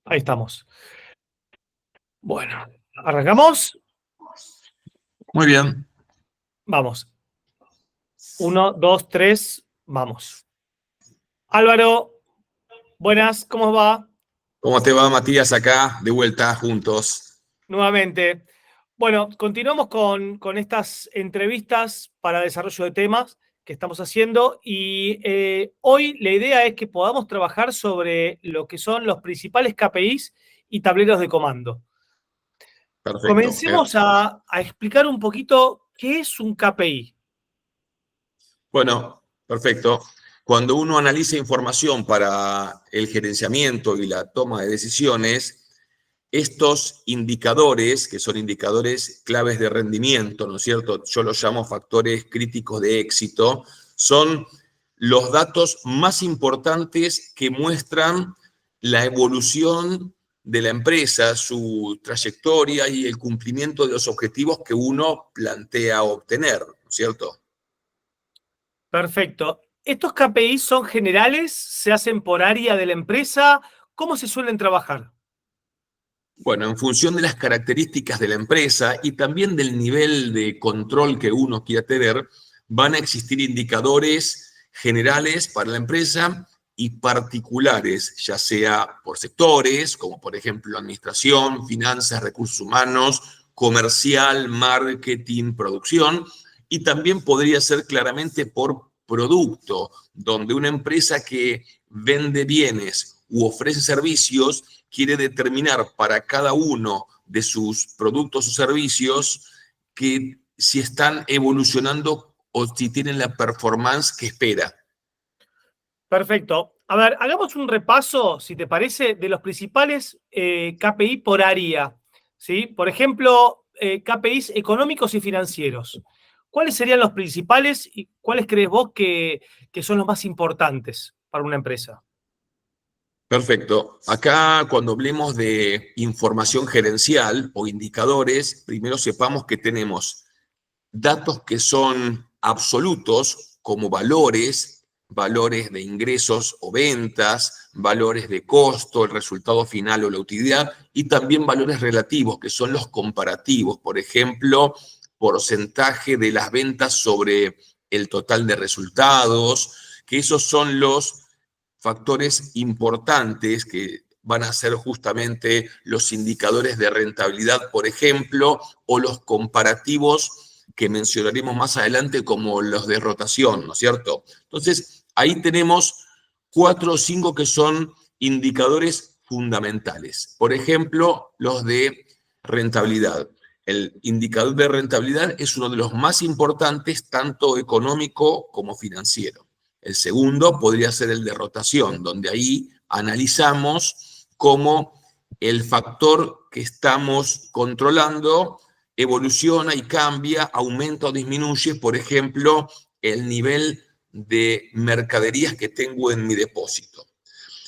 Ahí estamos. Bueno, ¿arrancamos? Muy bien. Vamos. 1, 2, 3, vamos. Álvaro, buenas, ¿cómo va? ¿Cómo te va, Matías? Acá, de vuelta, juntos. Nuevamente. Bueno, continuamos con estas entrevistas para desarrollo de temas que estamos haciendo y hoy la idea es que podamos trabajar sobre lo que son los principales KPIs y tableros de comando. Perfecto. Comencemos a explicar un poquito qué es un KPI. Bueno, perfecto. Cuando uno analiza información para el gerenciamiento y la toma de decisiones, estos indicadores, que son indicadores claves de rendimiento, ¿no es cierto? Yo los llamo factores críticos de éxito, son los datos más importantes que muestran la evolución de la empresa, su trayectoria y el cumplimiento de los objetivos que uno plantea obtener, ¿no es cierto? Perfecto. ¿Estos KPIs son generales? ¿Se hacen por área de la empresa? ¿Cómo se suelen trabajar? Bueno, en función de las características de la empresa y también del nivel de control que uno quiera tener, van a existir indicadores generales para la empresa y particulares, ya sea por sectores, como por ejemplo administración, finanzas, recursos humanos, comercial, marketing, producción, y también podría ser claramente por producto, donde una empresa que vende bienes u ofrece servicios quiere determinar para cada uno de sus productos o servicios que si están evolucionando o si tienen la performance que espera. Perfecto. A ver, hagamos un repaso, si te parece, de los principales KPI por área. ¿Sí? Por ejemplo, KPIs económicos y financieros. ¿Cuáles serían los principales y cuáles crees vos que son los más importantes para una empresa? Perfecto. Acá cuando hablemos de información gerencial o indicadores, primero sepamos que tenemos datos que son absolutos como valores, valores de ingresos o ventas, valores de costo, el resultado final o la utilidad, y también valores relativos, que son los comparativos. Por ejemplo, porcentaje de las ventas sobre el total de resultados, que esos son los factores importantes que van a ser justamente los indicadores de rentabilidad, por ejemplo, o los comparativos que mencionaremos más adelante como los de rotación, ¿no es cierto? Entonces, ahí tenemos 4 o 5 que son indicadores fundamentales. Por ejemplo, los de rentabilidad. El indicador de rentabilidad es uno de los más importantes, tanto económico como financiero. El segundo podría ser el de rotación, donde ahí analizamos cómo el factor que estamos controlando evoluciona y cambia, aumenta o disminuye, por ejemplo, el nivel de mercaderías que tengo en mi depósito.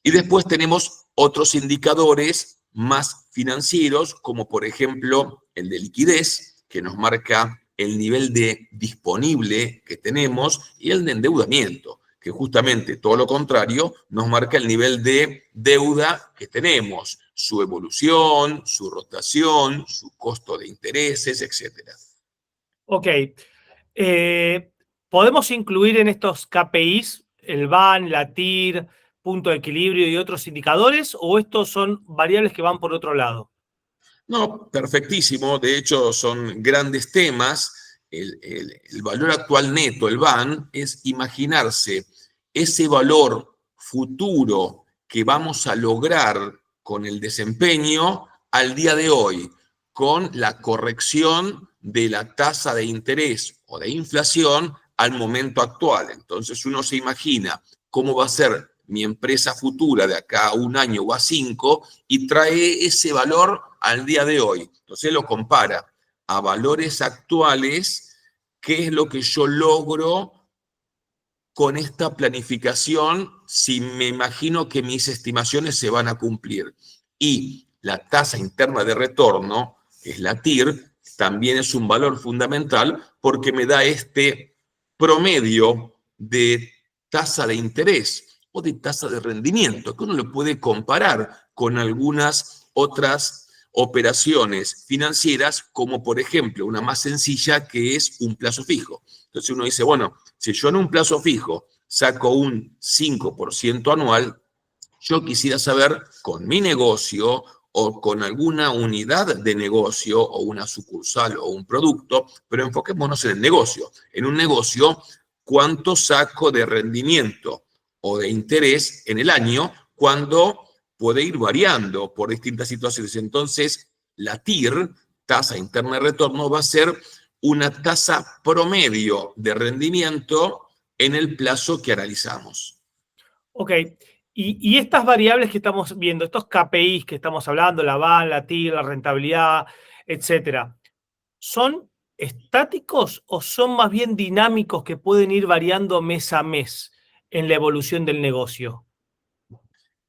Y después tenemos otros indicadores más financieros, como por ejemplo el de liquidez, que nos marca el nivel de disponible que tenemos, y el de endeudamiento, que justamente todo lo contrario nos marca el nivel de deuda que tenemos, su evolución, su rotación, su costo de intereses, etc. Ok. ¿Podemos incluir en estos KPIs el BAN, la TIR, punto de equilibrio y otros indicadores? ¿O estos son variables que van por otro lado? No, perfectísimo. De hecho, son grandes temas. El valor actual neto, el VAN, es imaginarse ese valor futuro que vamos a lograr con el desempeño al día de hoy, con la corrección de la tasa de interés o de inflación al momento actual. Entonces uno se imagina cómo va a ser mi empresa futura de acá a un año o a 5 y trae ese valor al día de hoy. Entonces lo compara a valores actuales, qué es lo que yo logro con esta planificación si me imagino que mis estimaciones se van a cumplir. Y la tasa interna de retorno, que es la TIR, también es un valor fundamental porque me da este promedio de tasa de interés o de tasa de rendimiento, que uno lo puede comparar con algunas otras operaciones financieras, como por ejemplo una más sencilla que es un plazo fijo. Entonces uno dice, bueno, si yo en un plazo fijo saco un 5% anual, yo quisiera saber con mi negocio o con alguna unidad de negocio o una sucursal o un producto, pero enfoquémonos en el negocio. En un negocio, ¿cuánto saco de rendimiento o de interés en el año cuando puede ir variando por distintas situaciones? Entonces, la TIR, tasa interna de retorno, va a ser una tasa promedio de rendimiento en el plazo que analizamos. Ok, y estas variables que estamos viendo, estos KPIs que estamos hablando, la VAN, la TIR, la rentabilidad, etcétera, ¿son estáticos o son más bien dinámicos que pueden ir variando mes a mes en la evolución del negocio?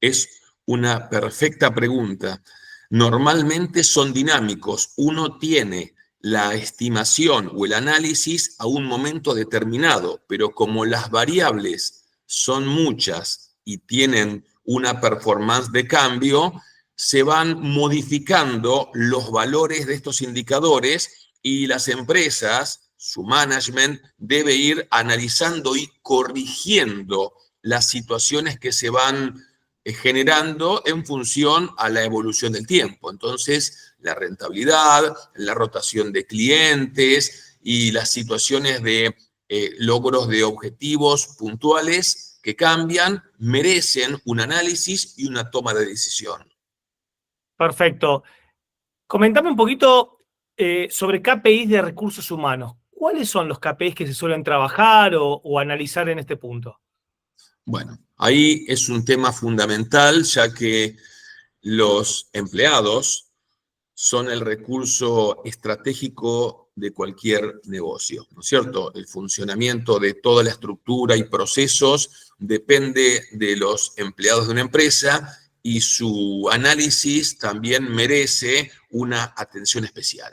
Es una perfecta pregunta. Normalmente son dinámicos. Uno tiene la estimación o el análisis a un momento determinado, pero como las variables son muchas y tienen una performance de cambio, se van modificando los valores de estos indicadores y las empresas, su management, debe ir analizando y corrigiendo las situaciones que se van generando en función a la evolución del tiempo. Entonces, la rentabilidad, la rotación de clientes y las situaciones de logros de objetivos puntuales que cambian merecen un análisis y una toma de decisión. Perfecto. Comentame un poquito sobre KPIs de recursos humanos. ¿Cuáles son los KPIs que se suelen trabajar o analizar en este punto? Bueno, ahí es un tema fundamental, ya que los empleados son el recurso estratégico de cualquier negocio, ¿no es cierto? El funcionamiento de toda la estructura y procesos depende de los empleados de una empresa y su análisis también merece una atención especial.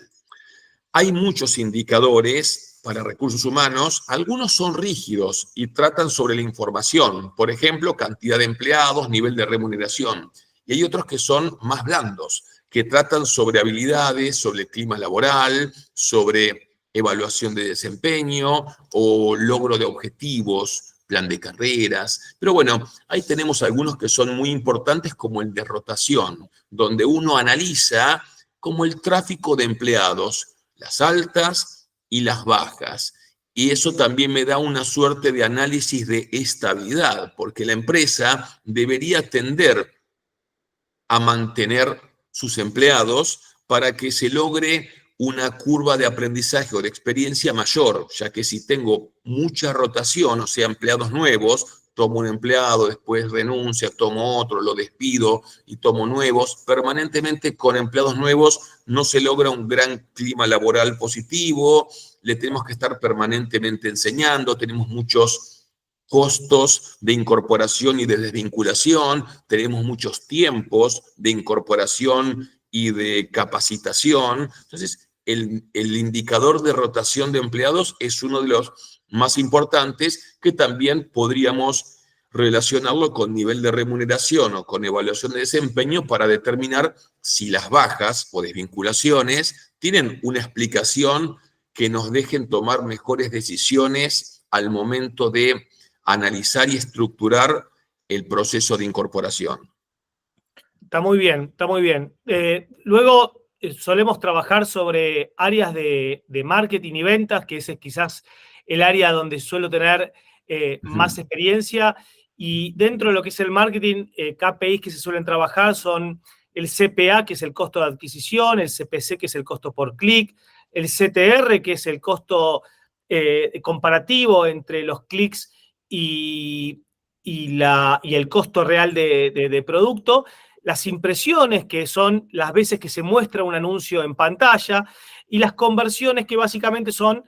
Hay muchos indicadores para recursos humanos, algunos son rígidos y tratan sobre la información, por ejemplo, cantidad de empleados, nivel de remuneración, y hay otros que son más blandos, que tratan sobre habilidades, sobre el clima laboral, sobre evaluación de desempeño o logro de objetivos, plan de carreras. Pero bueno, ahí tenemos algunos que son muy importantes como el de rotación, donde uno analiza como el tráfico de empleados, las altas y las bajas. Y eso también me da una suerte de análisis de estabilidad, porque la empresa debería tender a mantener sus empleados para que se logre una curva de aprendizaje o de experiencia mayor, ya que si tengo mucha rotación, o sea, empleados nuevos, tomo un empleado, después renuncia, tomo otro, lo despido y tomo nuevos. Permanentemente con empleados nuevos no se logra un gran clima laboral positivo, le tenemos que estar permanentemente enseñando, tenemos muchos costos de incorporación y de desvinculación, tenemos muchos tiempos de incorporación y de capacitación. Entonces, el indicador de rotación de empleados es uno de los más importantes que también podríamos relacionarlo con nivel de remuneración o con evaluación de desempeño para determinar si las bajas o desvinculaciones tienen una explicación que nos dejen tomar mejores decisiones al momento de analizar y estructurar el proceso de incorporación. Está muy bien, está muy bien. Luego solemos trabajar sobre áreas de marketing y ventas, que ese es quizás el área donde suelo tener más experiencia. Y dentro de lo que es el marketing, KPIs que se suelen trabajar son el CPA, que es el costo de adquisición, el CPC, que es el costo por clic, el CTR, que es el costo comparativo entre los clics y el costo real de producto, las impresiones, que son las veces que se muestra un anuncio en pantalla, y las conversiones, que básicamente son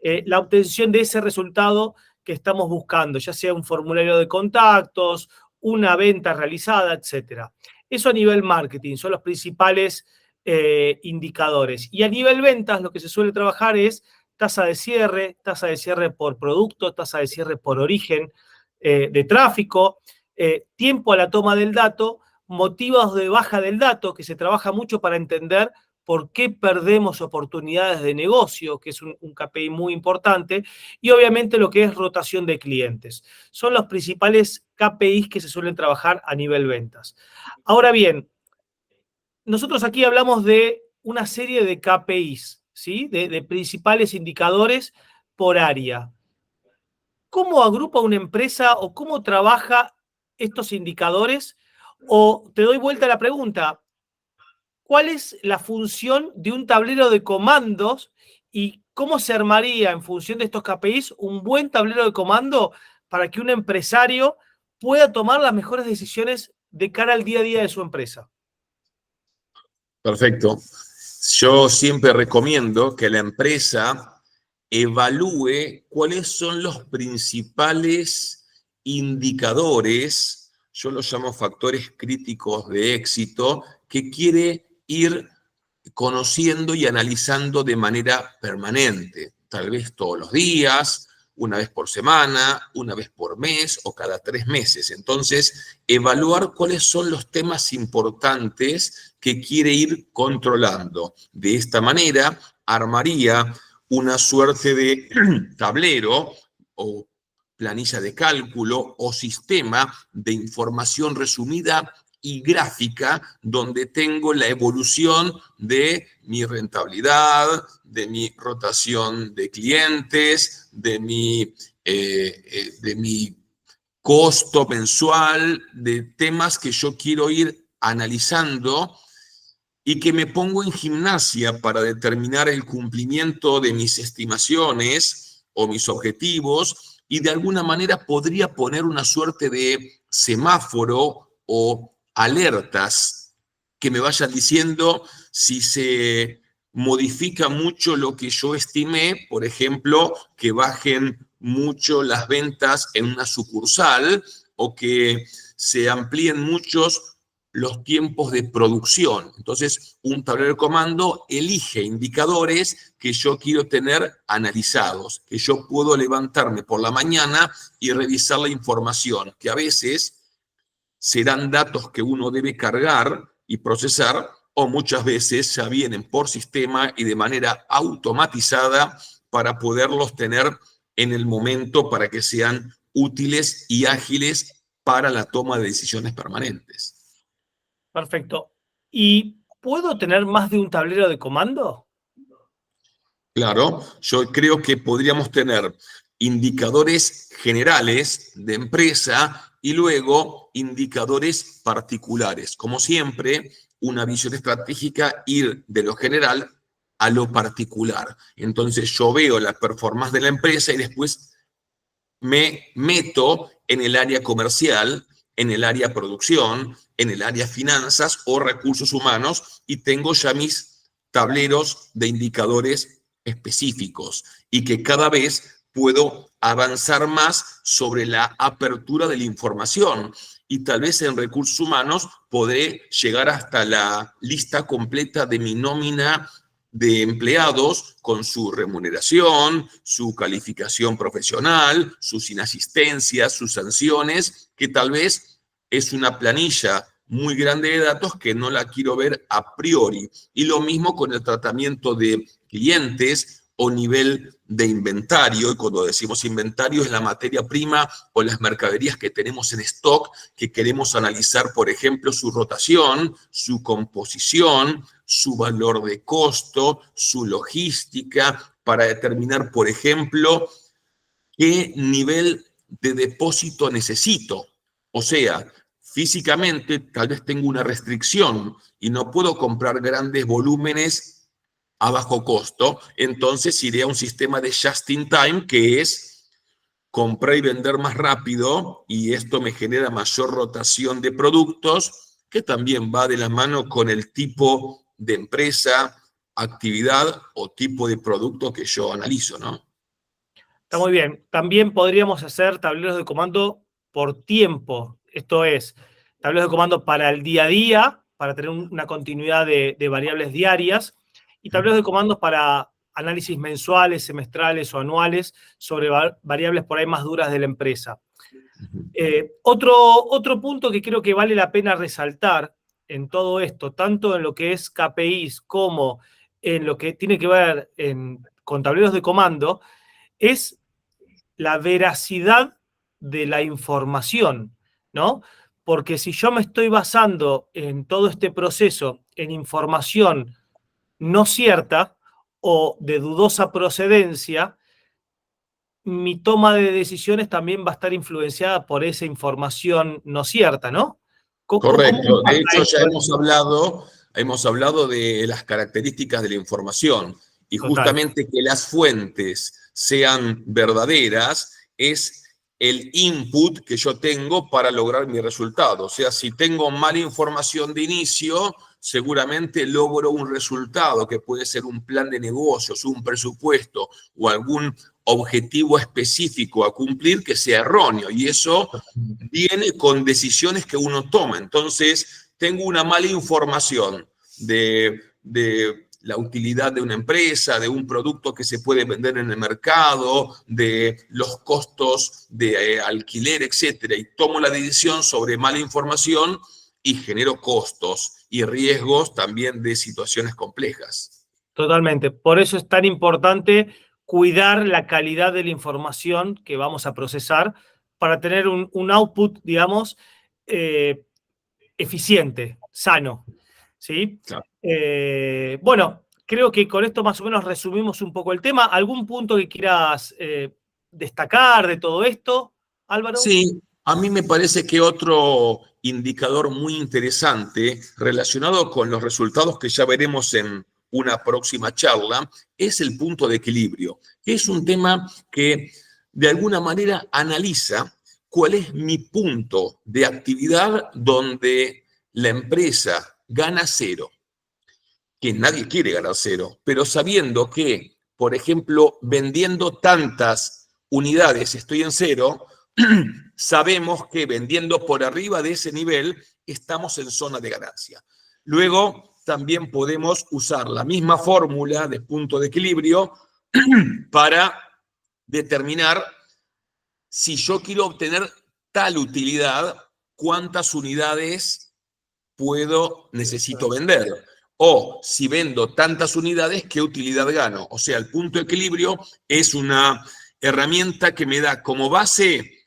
la obtención de ese resultado que estamos buscando, ya sea un formulario de contactos, una venta realizada, etc. Eso a nivel marketing, son los principales indicadores. Y a nivel ventas, lo que se suele trabajar es tasa de cierre por producto, tasa de cierre por origen de tráfico, tiempo a la toma del dato, motivos de baja del dato, que se trabaja mucho para entender por qué perdemos oportunidades de negocio, que es un KPI muy importante, y obviamente lo que es rotación de clientes. Son los principales KPIs que se suelen trabajar a nivel ventas. Ahora bien, nosotros aquí hablamos de una serie de KPIs, ¿sí? De principales indicadores por área. ¿Cómo agrupa una empresa o cómo trabaja estos indicadores? O te doy vuelta a la pregunta, ¿cuál es la función de un tablero de comandos y cómo se armaría en función de estos KPIs un buen tablero de comando para que un empresario pueda tomar las mejores decisiones de cara al día a día de su empresa? Perfecto. Yo siempre recomiendo que la empresa evalúe cuáles son los principales indicadores, yo los llamo factores críticos de éxito, que quiere ir conociendo y analizando de manera permanente, tal vez todos los días, una vez por semana, una vez por mes o cada 3 meses. Entonces, evaluar cuáles son los temas importantes que quiere ir controlando. De esta manera, armaría una suerte de tablero o planilla de cálculo o sistema de información resumida y gráfica donde tengo la evolución de mi rentabilidad, de mi rotación de clientes, de mi costo mensual, de temas que yo quiero ir analizando y que me pongo en gimnasia para determinar el cumplimiento de mis estimaciones o mis objetivos y de alguna manera podría poner una suerte de semáforo o alertas que me vayan diciendo si se modifica mucho lo que yo estimé, por ejemplo, que bajen mucho las ventas en una sucursal o que se amplíen muchos los tiempos de producción. Entonces, un tablero de comando elige indicadores que yo quiero tener analizados, que yo puedo levantarme por la mañana y revisar la información, que a veces serán datos que uno debe cargar y procesar, o muchas veces ya vienen por sistema y de manera automatizada para poderlos tener en el momento para que sean útiles y ágiles para la toma de decisiones permanentes. Perfecto. ¿Y puedo tener más de un tablero de comando? Claro, yo creo que podríamos tener indicadores generales de empresa y luego indicadores particulares. Como siempre, una visión estratégica, ir de lo general a lo particular. Entonces yo veo la performance de la empresa y después me meto en el área comercial, en el área producción, en el área finanzas o recursos humanos y tengo ya mis tableros de indicadores específicos y que cada vez puedo avanzar más sobre la apertura de la información y tal vez en recursos humanos podré llegar hasta la lista completa de mi nómina de empleados con su remuneración, su calificación profesional, sus inasistencias, sus sanciones, que tal vez es una planilla muy grande de datos que no la quiero ver a priori. Y lo mismo con el tratamiento de clientes o nivel de inventario. Y cuando decimos inventario es la materia prima o las mercaderías que tenemos en stock, que queremos analizar, por ejemplo, su rotación, su composición, su valor de costo, su logística, para determinar, por ejemplo, qué nivel de depósito necesito. O sea, físicamente tal vez tengo una restricción y no puedo comprar grandes volúmenes a bajo costo, entonces iré a un sistema de just in time que es comprar y vender más rápido y esto me genera mayor rotación de productos que también va de la mano con el tipo de empresa, actividad o tipo de producto que yo analizo, ¿no? Está muy bien. También podríamos hacer tableros de comando por tiempo. Esto es, tableros de comando para el día a día, para tener una continuidad de variables diarias, y tableros de comandos para análisis mensuales, semestrales o anuales sobre variables por ahí más duras de la empresa. Ujú. Otro punto que creo que vale la pena resaltar en todo esto, tanto en lo que es KPIs como en lo que tiene que ver con tableros de comando, es la veracidad de la información, ¿no? Porque si yo me estoy basando en todo este proceso en información no cierta o de dudosa procedencia, mi toma de decisiones también va a estar influenciada por esa información no cierta, ¿no? ¿Cómo Correcto. De impacta hecho, ya esto? hemos hablado de las características de la información y Total, justamente que las fuentes sean verdaderas es el input que yo tengo para lograr mi resultado. O sea, si tengo mala información de inicio, seguramente logro un resultado que puede ser un plan de negocios, un presupuesto o algún objetivo específico a cumplir que sea erróneo. Y eso totalmente. viene con decisiones que uno toma. Entonces, tengo una mala información de la utilidad de una empresa, de un producto que se puede vender en el mercado, de los costos de alquiler, etcétera, y tomo la decisión sobre mala información y genero costos y riesgos también de situaciones complejas. Totalmente. Por eso es tan importante cuidar la calidad de la información que vamos a procesar para tener un output, digamos, eh, eficiente, sano. ¿Sí? Claro. Bueno, creo que con esto más o menos resumimos un poco el tema. ¿Algún punto que quieras destacar de todo esto, Álvaro? Sí, a mí me parece que otro indicador muy interesante relacionado con los resultados que ya veremos en una próxima charla es el punto de equilibrio, que es un tema que de alguna manera analiza cuál es mi punto de actividad donde la empresa gana cero, que nadie quiere ganar cero, pero sabiendo que, por ejemplo, vendiendo tantas unidades estoy en cero, sabemos que vendiendo por arriba de ese nivel estamos en zona de ganancia. Luego, también podemos usar la misma fórmula de punto de equilibrio para determinar si yo quiero obtener tal utilidad, cuántas unidades necesito vender. O si vendo tantas unidades, ¿qué utilidad gano? O sea, el punto de equilibrio es una herramienta que me da como base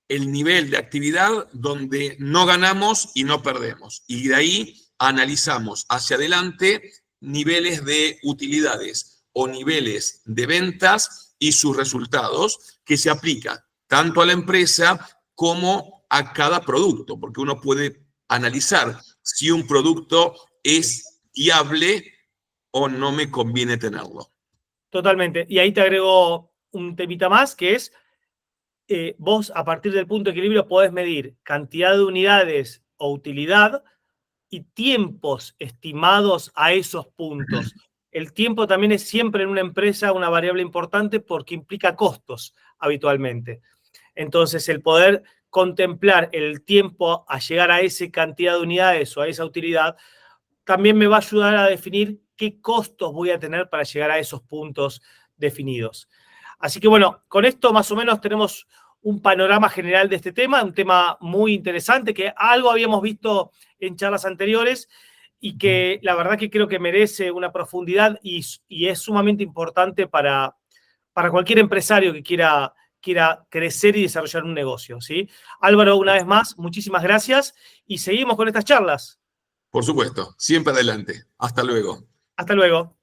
el nivel de actividad donde no ganamos y no perdemos. Y de ahí analizamos hacia adelante niveles de utilidades o niveles de ventas y sus resultados que se aplican tanto a la empresa como a cada producto, porque uno puede analizar si un producto es viable o no me conviene tenerlo. Totalmente. Y ahí te agrego un temita más, que es vos a partir del punto de equilibrio podés medir cantidad de unidades o utilidad y tiempos estimados a esos puntos. El tiempo también es siempre en una empresa una variable importante porque implica costos habitualmente. Entonces, el poder contemplar el tiempo a llegar a esa cantidad de unidades o a esa utilidad también me va a ayudar a definir qué costos voy a tener para llegar a esos puntos definidos. Así que bueno, con esto más o menos tenemos un panorama general de este tema, un tema muy interesante que algo habíamos visto en charlas anteriores y que la verdad que creo que merece una profundidad y es sumamente importante para cualquier empresario que quiera crecer y desarrollar un negocio, ¿sí? Álvaro, una vez más, muchísimas gracias y seguimos con estas charlas. Por supuesto, siempre adelante. Hasta luego. Hasta luego.